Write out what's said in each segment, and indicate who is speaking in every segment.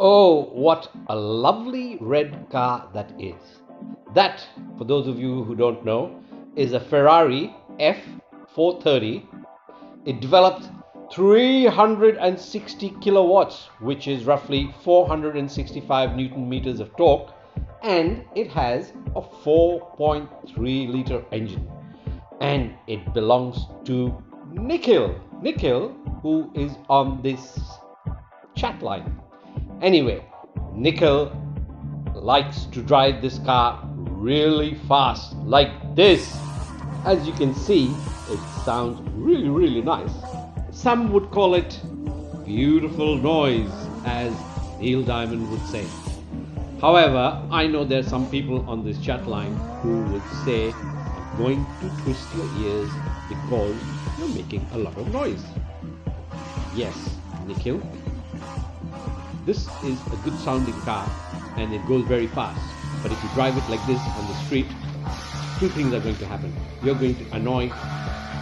Speaker 1: Oh, what a lovely red car that is. That, for those of you who don't know, is a Ferrari F430. It developed 360 kilowatts, which is roughly 465 Newton meters of torque, and it has a 4.3 liter engine. And it belongs to Nikhil. Nikhil, who is on this chat line. Anyway, Nikhil likes to drive this car really fast, like this. As you can see, it sounds really nice. Some would call it beautiful noise, as Neil Diamond would say. However, I know there are some people on this chat line who would say, I'm going to twist your ears because you're making a lot of noise. Yes, Nikhil, this is a good sounding car and it goes very fast. But if you drive it like this on the street, two things are going to happen. You're going to annoy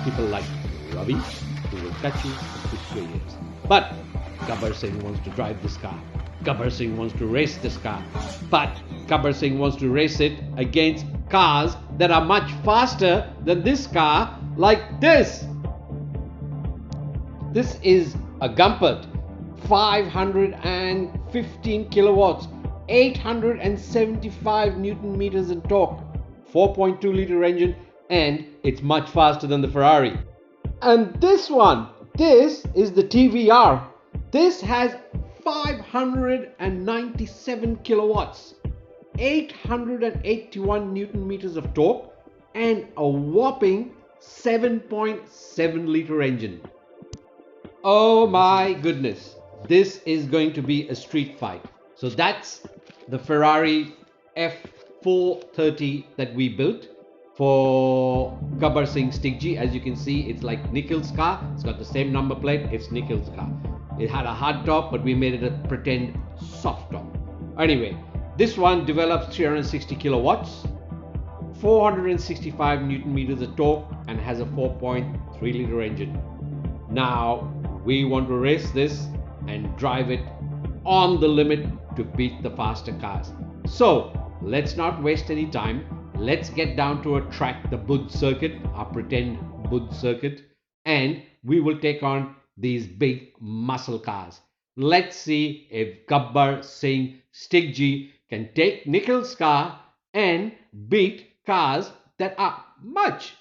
Speaker 1: people like Ravi, who will catch you and twist your ears. But Gabbarsingh wants to drive this car. Gabbarsingh wants to race this car. But Gabbarsingh wants to race it against cars that are much faster than this car, like this. This is a Gumpert, 515 kilowatts, 875 Newton meters in torque, 4.2 liter engine, and it's much faster than the Ferrari. And this one, this is the TVR. This has 597 kilowatts, 881 Newton meters of torque, and a whopping 7.7 liter engine. Oh my goodness, this is going to be a street fight. So that's the Ferrari F430 that we built for Gabbarsingh StigJi. As you can see, it's like Nikhil's car. It's got the same number plate. It's Nikhil's car. It had a hard top, but we made it a pretend soft top. Anyway, this one develops 360 kilowatts, 465 Newton meters of torque, and has a 4.3 liter engine. Now, we want to race this and drive it on the limit to beat the faster cars. So let's not waste any time. Let's get down to a track, the Budh circuit, our pretend Budh circuit, and we will take on these big muscle cars. Let's see if Gabbarsingh StigJi can take Nikhil's car and beat cars that are much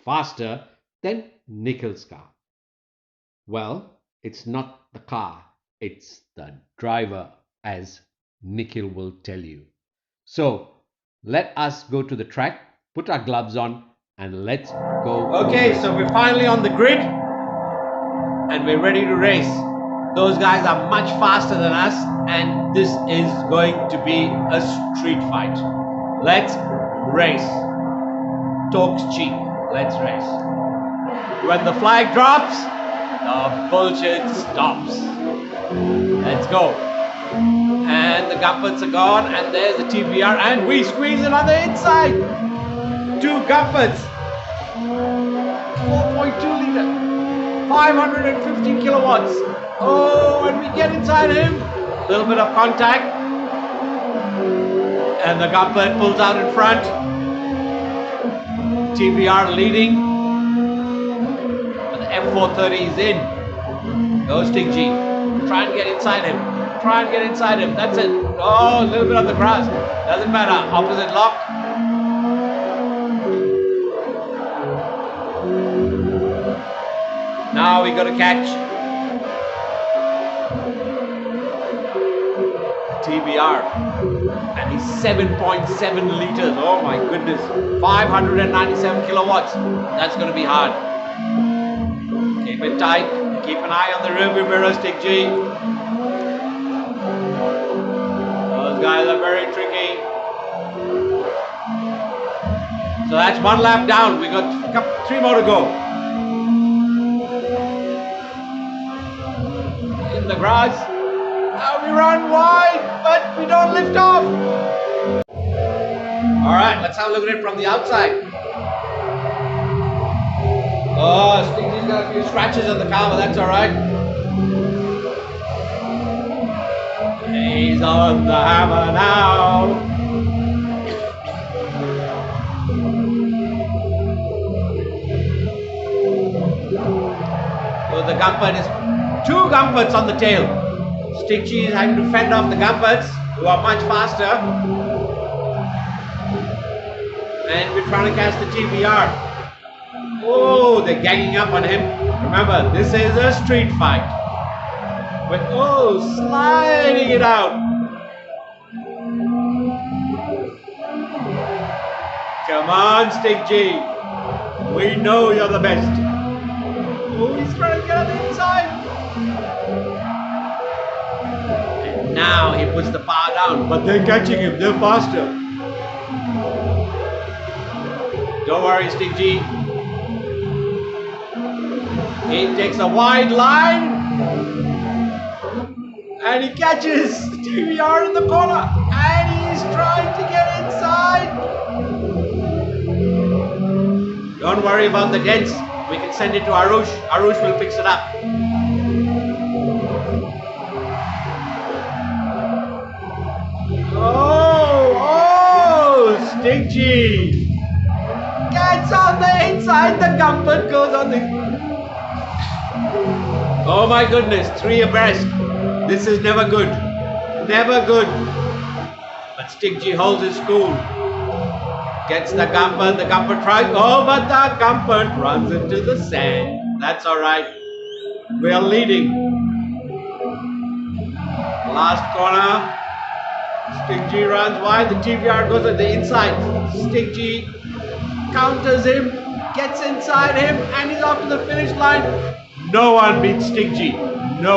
Speaker 1: faster than Nikhil's car. Well, it's not the car, it's the driver, as Nikhil will tell you. So let us go to the track, put our gloves on, and let's go. Okay, so we're finally on the grid and we're ready to race. Those guys are much faster than us, and this is going to be a street fight. Let's race. Talk's cheap. Let's race. When the flag drops, the bullshit stops. Let's go. And the Gumperts are gone, and there's the TVR, and we squeeze it on the inside. Two Gumperts, 4.2 liter, 515 kilowatts. Oh, when we get inside him, a little bit of contact, and the Gumpert pulls out in front. TVR leading, but the F430 is in. Go StigJi, try and get inside him. Try and get inside him. That's it. Oh, a little bit on the grass. Doesn't matter. Opposite lock. Now we got to catch TVR. And he's 7.7 liters. Oh my goodness. 597 kilowatts. That's going to be hard. Keep it tight. Keep an eye on the rearview mirror, StigJi. Those guys are very tricky. So that's one lap down. We got 3 more to go. In the grass. Now we run wide, but we don't lift off. Alright, let's have a look at it from the outside. Oh, StigJi's got a few scratches on the car, but that's alright. He's on the hammer now. So the Gumpert is 2 Gumperts on the tail. StigJi is having to fend off the Gumperts, who are much faster. And we're trying to catch the TVR. Oh, they're ganging up on him. Remember, this is a street fight. But oh, sliding it out. Come on, StigJi. We know you're the best. Oh, he's trying to get on the inside. And now he puts the power down, but they're catching him. They're faster. Don't worry, StigJi. He takes a wide line. And he catches TVR in the corner. And he's trying to get inside. Don't worry about the dents. We can send it to Arush. Arush will fix it up. Oh, StigJi gets on the inside. The Gumpert goes on the... Oh my goodness, 3 abreast. This is never good. Never good. But StigJi holds his cool. Gets the Gumpert tries. Oh, but the Gumpert runs into the sand. That's alright. We are leading. Last corner. StigJi runs wide. The TVR goes at the inside. StigJi counters him, gets inside him, and he's off to the finish line. No one beats StigJi. No.